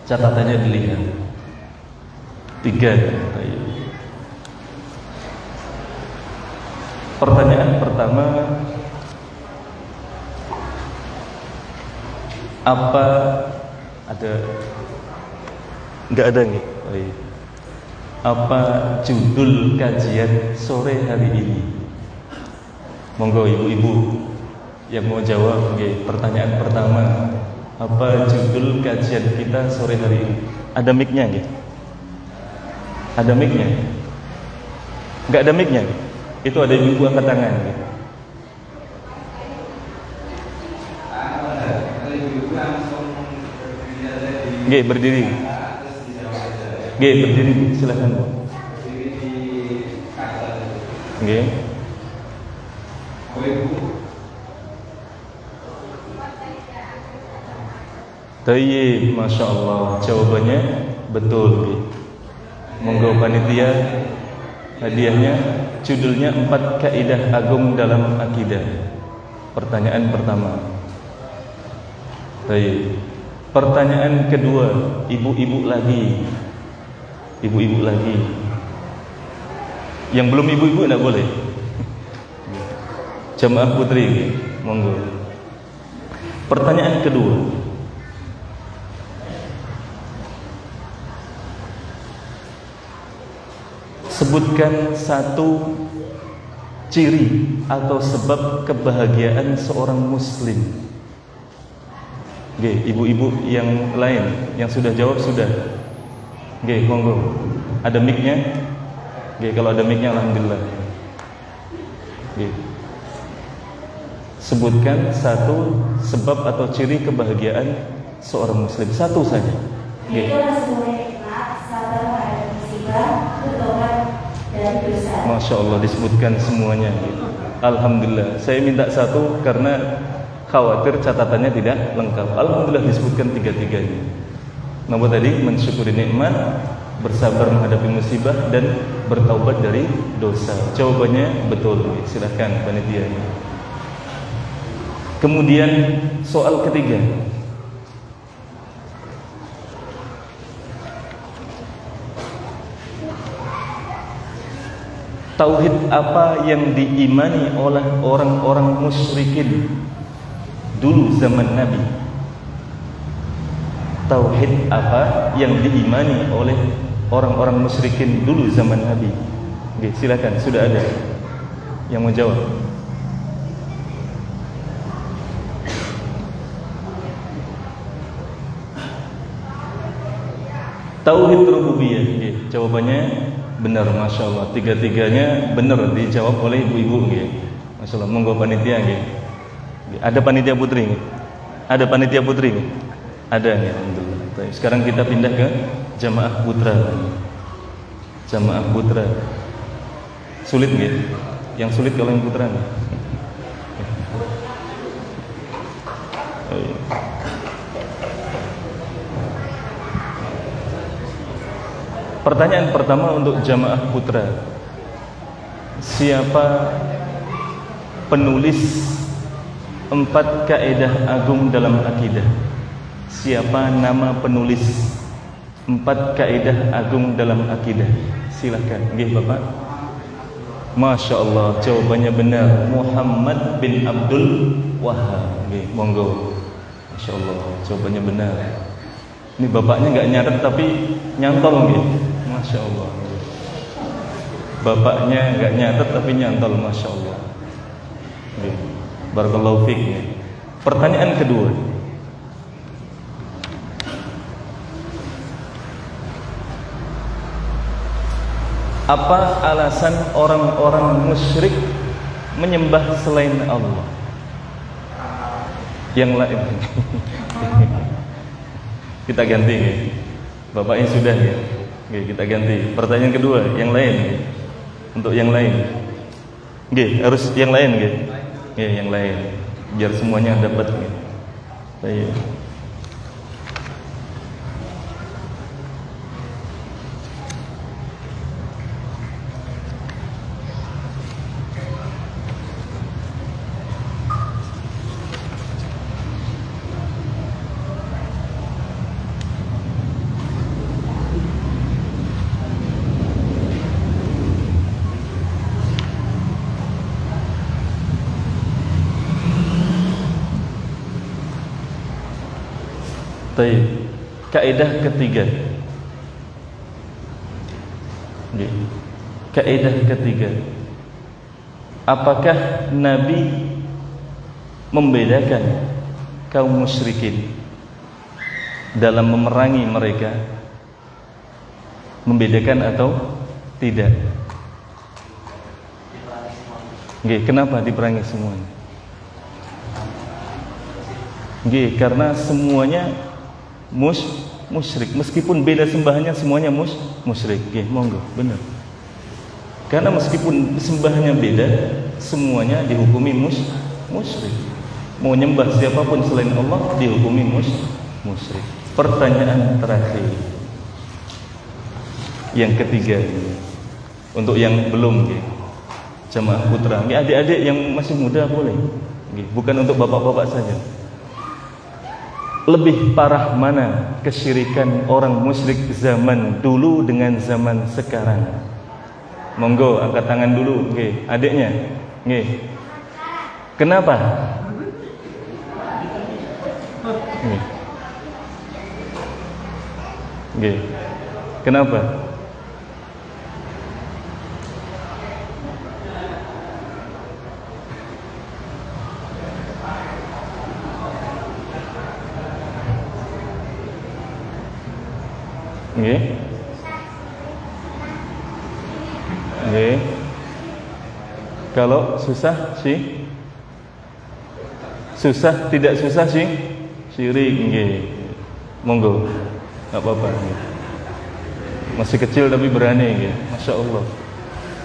Catatannya dilihat. 3. Pertanyaan pertama, apa ada? Enggak ada nih. Apa judul kajian sore hari ini? Monggo ibu-ibu yang mau jawab. Pertanyaan pertama, apa judul kajian kita sore hari ini? Ada mic-nya nggih? Ada mic-nya? Enggak ada mic-nya? Itu ada ibu angkat tangan nggih. Nggih, berdiri. Nggih, berdiri, silakan Bu. Nggih. Tayyib, Masya Allah. Jawabannya betul. Monggo panitia, hadiahnya judulnya 4 kaidah agung dalam akidah. Pertanyaan pertama. Tayyib. Pertanyaan kedua, ibu-ibu lagi. Ibu-ibu lagi. Yang belum ibu-ibu enggak boleh. Jamaah putri, monggo. Pertanyaan kedua. Sebutkan satu ciri atau sebab kebahagiaan seorang muslim. Oke, ibu-ibu yang lain yang sudah jawab sudah. Oke, monggo. Ada mic-nya? Oke, kalau ada mic-nya alhamdulillah. Oke. Sebutkan satu sebab atau ciri kebahagiaan seorang muslim, satu saja. Oke. Masya Allah, disebutkan semuanya. Alhamdulillah. Saya minta satu karena khawatir catatannya tidak lengkap. Alhamdulillah disebutkan 3-3-nya. Nomor tadi mensyukuri nikmat, bersabar menghadapi musibah, dan bertaubat dari dosa. Jawabannya betul. Silakan panitia. Kemudian soal ketiga. Tauhid apa yang diimani oleh orang-orang musyrikin dulu zaman Nabi? Tauhid apa yang diimani oleh orang-orang musyrikin dulu zaman Nabi? Oke, silakan, sudah ada yang mau jawab. Tauhid rububiyah. Oke, jawabannya benar, Masya Allah. 3-3-nya benar dijawab oleh ibu-ibu. Masya Allah, monggo panitia. Ada panitia putri? Ada panitia putri? Ada, alhamdulillah. Sekarang kita pindah ke jamaah putra. Jamaah putra. Sulit nggak? Yang sulit kalau yang putra nih. Pertanyaan pertama untuk jamaah putra. Siapa penulis 4 kaidah agung dalam akidah? Siapa nama penulis 4 kaidah agung dalam akidah? Silakan. Nggih, Bapak. Masya Allah, jawabannya benar. Muhammad bin Abdul Wahab. Nggih, monggo. Masya Allah, jawabannya benar. Ini bapaknya nggak nyatet tapi nyantol, nggih. Masya Allah. Bapaknya nggak nyatet tapi nyantol, Masya Allah. Nggih. Barakallahu fiik. Pertanyaan kedua. Apa alasan orang-orang musyrik menyembah selain Allah? Yang lain. Kita ganti. Bapaknya sudah ya. Oke, kita ganti. Pertanyaan kedua, yang lain. Untuk yang lain. Oke, harus yang lain nggih. Nggih, yang lain. Biar semuanya dapat nggih. Baik. Baik. Kaidah ketiga. Kaidah ketiga. Apakah Nabi membedakan kaum musyrikin dalam memerangi mereka? Membedakan atau tidak? Kenapa diperangi semuanya? Karena semuanya musyrik, meskipun beda sembahannya semuanya musyrik. Monggo, benar. Karena meskipun sembahannya beda, semuanya dihukumi musyrik. Mau nyembah siapapun selain Allah dihukumi musyrik. Pertanyaan terakhir, yang ketiga, untuk yang belum jamaah putra, adik-adik yang masih muda boleh, bukan untuk bapak-bapak saja. Lebih parah mana kesyirikan orang musyrik zaman dulu dengan zaman sekarang? Monggo angkat tangan dulu, adiknya. Kenapa? Kenapa? Kalau susah sih, susah tidak susah sih, syirik. Monggo, nggak apa-apa. Masih kecil tapi berani, masya Allah.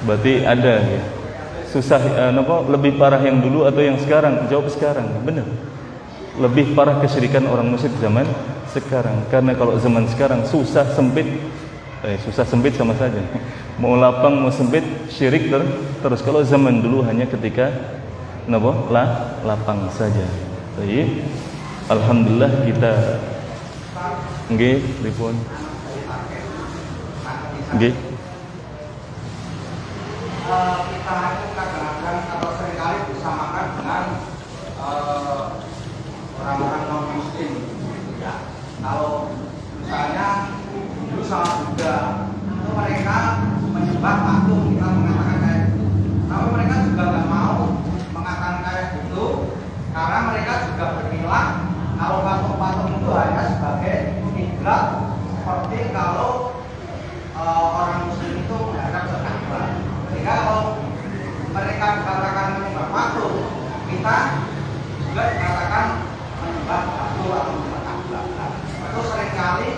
Berarti ada, susah. Lebih parah yang dulu atau yang sekarang? Jawab sekarang, benar. Lebih parah kesyirikan orang musyrik zaman sekarang. Karena kalau zaman sekarang susah sempit sama saja. Mau lapang mau sempit syirik terus. Kalau zaman dulu hanya ketika lapang saja. Baik. Alhamdulillah kita pripun? Kita kadang-kadang atau seringkali disamakan dengan orang-orang non muslim, ya. Kalau misalnya dulu sama Buddha, itu mereka menyembah patung, kita mengatakan kayak gitu. Tapi mereka juga nggak mau mengatakan kayak gitu, karena mereka juga berkilah kalau patung-patung itu hanya sebagai kiblat, seperti kalau orang muslim itu menghadap ke Ka'bah. Sehingga kalau mereka dikatakan menyembah patung, kita juga dikatakan menyembah patung atau menyembah Ka'bah. Itu seringkali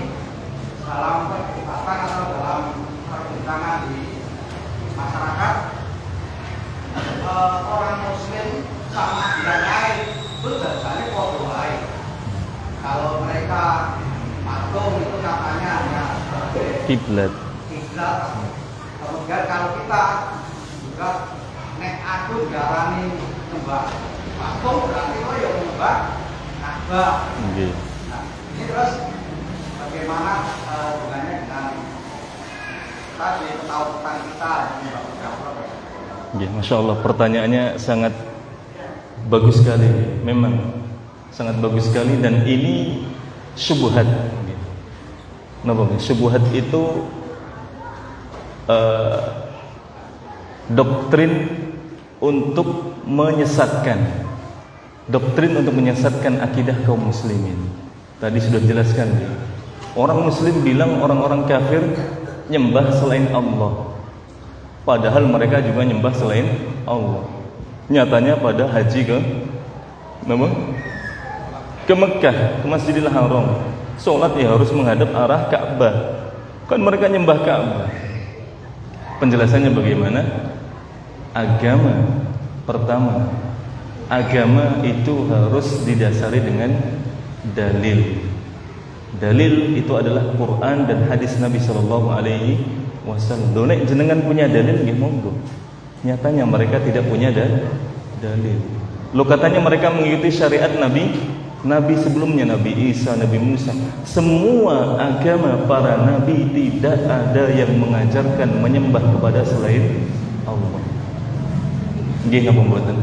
dalam perdebatan atau dalam perbincangan di masyarakat, orang muslim sama yang lain itu dasarnya podo lain. Kalau mereka patung itu katanya hanya sebagai kiblat. Kemudian kalau kita juga nek aku diarani nyembah patung, berarti kok ya nyembah Ka'bah. Nah, ini terus bagaimana hubungannya dengan tadi ketahuan kita menyembah Ka'bah? Masya Allah, pertanyaannya sangat bagus sekali. Memang sangat bagus sekali, dan ini syubhat. Syubhat itu doktrin untuk menyesatkan, akidah kaum muslimin. Tadi sudah jelaskan, orang muslim bilang orang-orang kafir nyembah selain Allah, padahal mereka juga nyembah selain Allah. Nyatanya pada haji ke Mekah, ke Masjidil Haram, Sholat ya harus menghadap arah Ka'bah. Kan mereka nyembah Ka'bah. Penjelasannya bagaimana? Agama pertama, agama itu harus didasari dengan dalil. Dalil itu adalah Quran dan hadis Nabi sallallahu alaihi wasallam. Donek jenengan punya dalil nggih monggo. Nyatanya mereka tidak punya dalil. Lo katanya mereka mengikuti syariat Nabi sebelumnya, Nabi Isa, Nabi Musa. Semua agama para nabi tidak ada yang mengajarkan menyembah kepada selain Allah. Nggih napa mboten?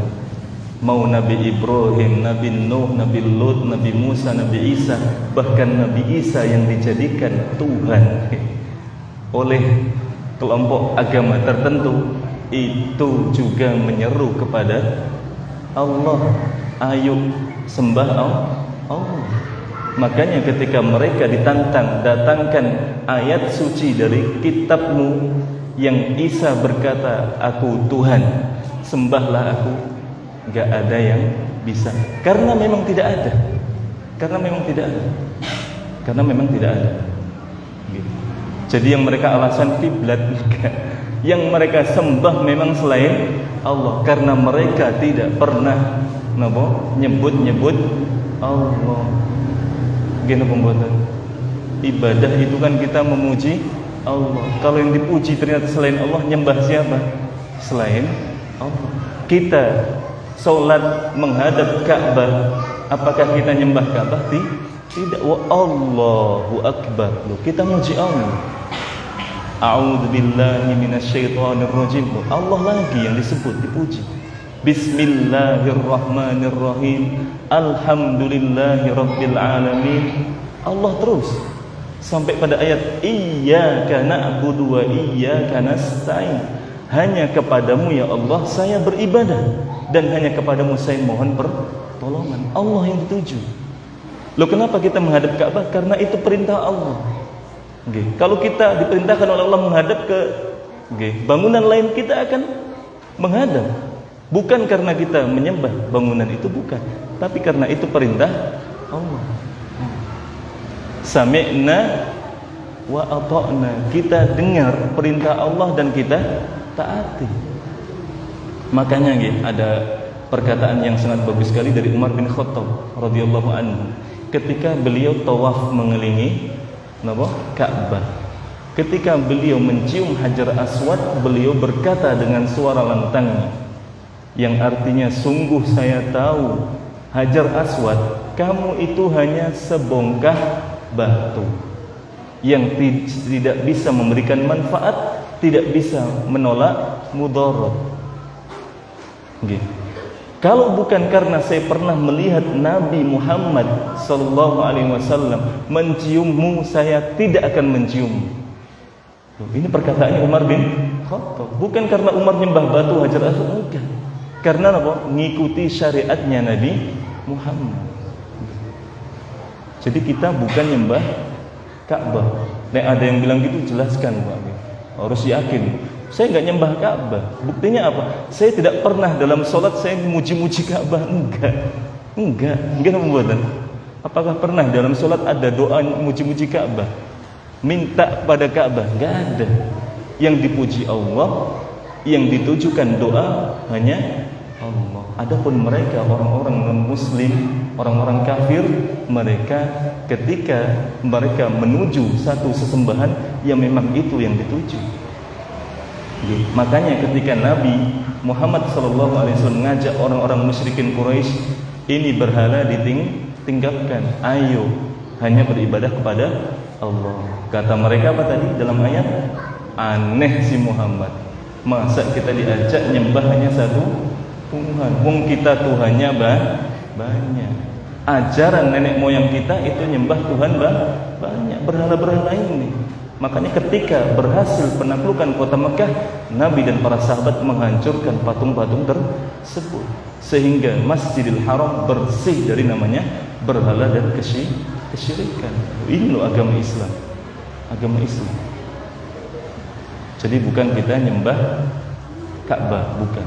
Mau Nabi Ibrahim, Nabi Nuh, Nabi Lut, Nabi Musa, Nabi Isa, bahkan Nabi Isa yang dijadikan Tuhan oleh kelompok agama tertentu, itu juga menyeru kepada Allah, ayo sembah Allah. Makanya ketika mereka ditantang, datangkan ayat suci dari kitabmu yang Isa berkata, aku Tuhan, sembahlah aku. Gak ada yang bisa, karena memang tidak ada. Gitu. Jadi yang mereka alasan kiblat, yang mereka sembah memang selain Allah, karena mereka tidak pernah nyebut Allah. Gini pembuatan ibadah itu kan kita memuji Allah. Kalau yang dipuji ternyata selain Allah, nyembah siapa? Selain Allah. Kita sholat menghadap Ka'bah, apakah kita nyembah Ka'bah? Tidak. Wa Allahu Akbar. Loh, kita muji Allah. A'udzu billahi minasyaitonir rajim. Allah lagi yang disebut, dipuji. Bismillahirrahmanirrahim. Alhamdulillahirabbil alamin. Allah terus sampai pada ayat iyyaka na'budu wa iyyaka nasta'in. Hanya kepadamu ya Allah saya beribadah, dan hanya kepadamu saya mohon pertolongan. Allah yang dituju. Loh, kenapa kita menghadap Ka'bah? Karena itu perintah Allah. Kalau kita diperintahkan oleh Allah menghadap ke bangunan lain, kita akan menghadap. Bukan karena kita menyembah bangunan itu, bukan, tapi karena itu perintah Allah. Sami'na wa ata'na. Kita dengar perintah Allah dan kita taati. Makanya ada perkataan yang sangat bagus sekali dari Umar bin Khattab radhiyallahu anhu ketika beliau tawaf mengelilingi Ka'bah. Ketika beliau mencium Hajar Aswad, beliau berkata dengan suara lantang yang artinya, sungguh saya tahu Hajar Aswad, kamu itu hanya sebongkah batu yang tidak bisa memberikan manfaat, tidak bisa menolak mudarat. Kalau bukan karena saya pernah melihat Nabi Muhammad sallallahu alaihi wasallam menciummu, saya tidak akan menciummu. Ini perkataannya Umar bin Khattab. Bukan karena Umar nyembah batu Hajar Aswad, bukan. Karena apa? Ngikuti syariatnya Nabi Muhammad. Jadi kita bukan nyembah Ka'bah. Ada yang bilang gitu, jelaskan Pak. Harus yakin. Saya enggak nyembah Ka'bah. Buktinya apa? Saya tidak pernah dalam sholat saya muji-muji Ka'bah. Enggak pembuatan. Apakah pernah dalam sholat ada doa muji-muji Ka'bah? Minta pada Ka'bah? Enggak ada. Yang dipuji Allah, yang ditujukan doa hanya Allah. Adapun mereka orang-orang non-muslim, orang-orang kafir, mereka ketika mereka menuju satu sesembahan yang memang itu yang dituju. Makanya ketika Nabi Muhammad SAW mengajak orang-orang musyrikin Quraisy, ini berhala ditinggalkan, ayo hanya beribadah kepada Allah. Kata mereka apa tadi dalam ayat? Aneh si Muhammad, masa kita diajak nyembah hanya satu Tuhan, wong kita Tuhannya banyak. Ajaran nenek moyang kita itu nyembah Tuhan banyak, berhala-berhala ini. Makanya ketika berhasil penaklukan kota Mekah, Nabi dan para sahabat menghancurkan patung-patung tersebut, sehingga Masjidil Haram bersih dari namanya berhala dan kesyirikan. Ini loh agama Islam. Jadi bukan kita nyembah Ka'bah, bukan.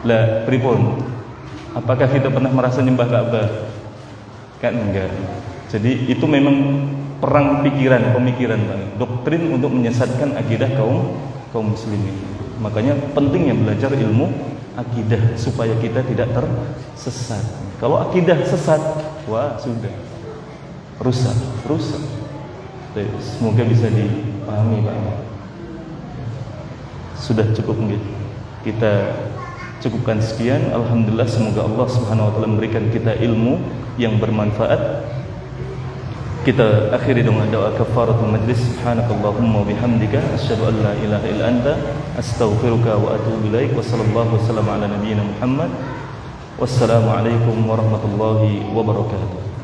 Lah pripun? Apakah kita pernah merasa nyembah Ka'bah? Kan enggak. Jadi itu memang perang pemikiran Bang. Doktrin untuk menyesatkan akidah kaum muslimin. Makanya pentingnya belajar ilmu akidah supaya kita tidak tersesat. Kalau akidah sesat, wah sudah rusak. Semoga bisa dipahami Pak. Sudah cukup nggih. Kita cukupkan sekian. Alhamdulillah, semoga Allah Subhanahu wa taala memberikan kita ilmu yang bermanfaat. Kita akhiri dengan doa kafaratul majlis. Subhanakallahumma wa bihamdika asyhadu an la ilaha illa anta astaghfiruka wa atubu ilaik. Wa sallallahu wasallam ala nabiyyina Muhammad. Wassalamu alaikum warahmatullahi wabarakatuh.